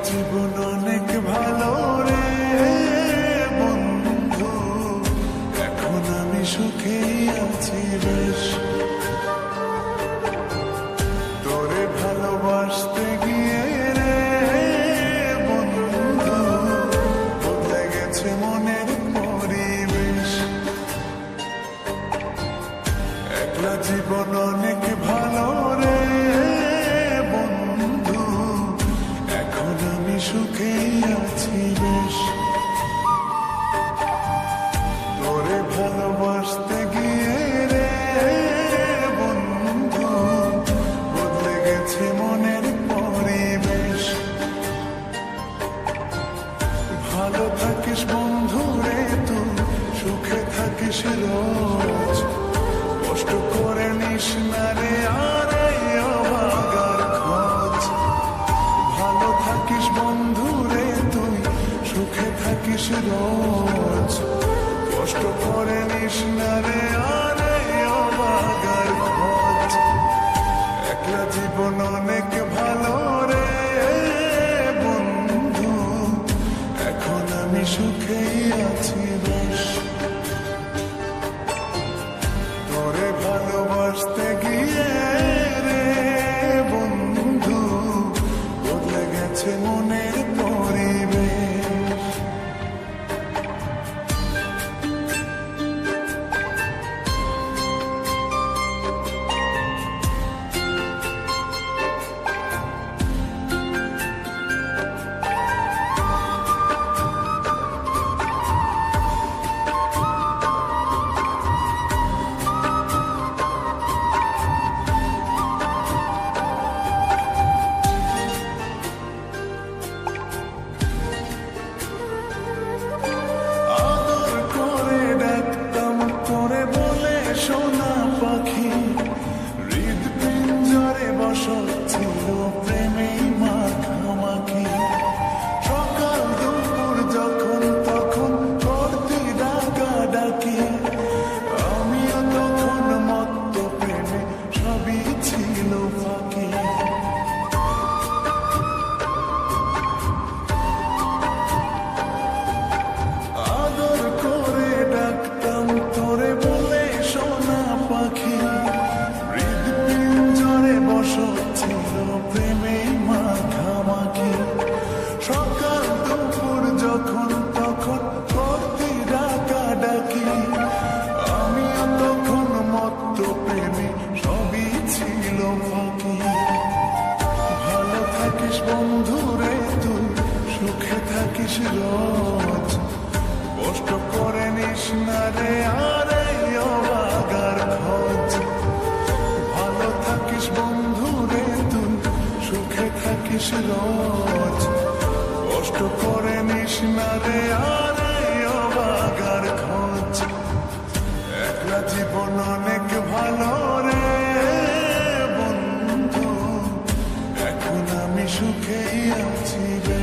জীবন অনেক ভালো রে বন্ধু, এখন আমি সুখেই আছি বেশ। তোরে ভালোবাসতে গিয়ে রে বন্ধু, বদলে গেছে মনের পরিবেশ। একলা জীবন অনেক ভালো রে বন্ধু, এখন আমি সুখেই আছি বেশ। তোরে ভালোবাসতে গিয়ে রে বন্ধু, বদলে গেছে মনের পরিবেশ। ভালো থাকিস বন্ধু রে তুই, সুখে থাকিস রোজ, কষ্ট করে নিস না রে আর এই অভাগার খোঁজ। ভালো থাকিস বন্ধু রে তুই, সুখে থাকিস রোজ, কষ্ট করে নিস না রে আর এই অভাগার খোঁজ। একলা জীবন অনেক ভালো রে বন্ধু, এখন আমি সুখেই আছি বেশ। তোরে ভালোবাসতে গিয়ে রে বন্ধু, বদলে গেছে মনের পরিবেশ। আদর করে ডাকতাম তোরে বলে সোনা পাখি, হৃদপিঞ্জরে বসত ছিল প্রেমেই মাখামাখি। সকাল দুপুর যখন তখন করতি ডাকাডাকি, আমিও তখন মত্ত প্রেমে সবই ছিল ফাঁকি। আদর করে ডাকতাম তোরে বলে সোনা পাখি, হৃদপিঞ্জরে বসত ছিল প্রেমেই মাখামাখি। সকাল দুপুর যখন তখন করতি ডাকাডাকি, আমিও তখন মত্ত প্রেমে সবই ছিল ফাঁকি। ভালো থাকিস বন্ধু রে তুই, সুখে থাকিস রোজ, কষ্ট করে নিস না রে আর এই অভাগার খোঁজ। ভালো থাকিস বন্ধু রে তুই, সুখে থাকিস রোজ, কষ্ট করে নিস না রে আর এই অভাগার খোঁজ। একলা জীবন অনেক ভালো রে বন্ধু, এখন আমি সুখেই আছি রে।